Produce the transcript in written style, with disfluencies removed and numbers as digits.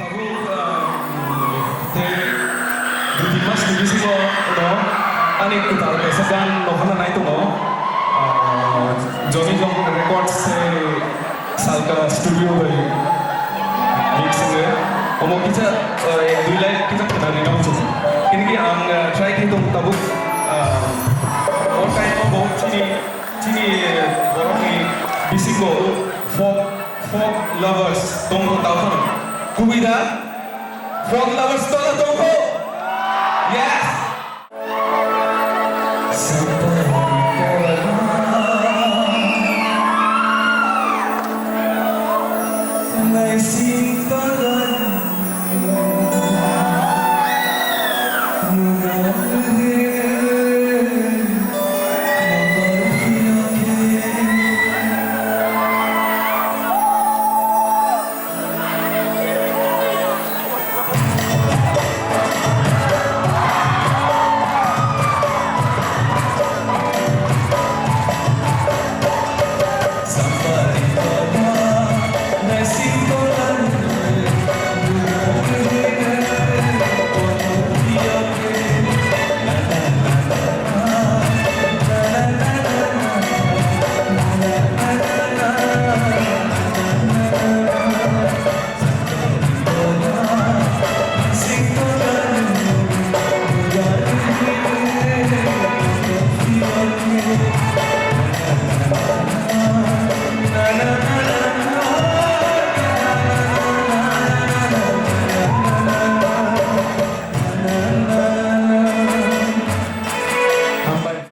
Tabuk di Dimas di sini no, ani kita sedang nohana naik tuh no, Johnny Jong Records salka studio dari mixing omong kita dua lain kita pernah nih kamu coba, ini ang try kita tabuk all kind of both sini orang ini bisiko folk lovers tunggu tahu kan? Kubida folk lovers tolong tunggu, yeah.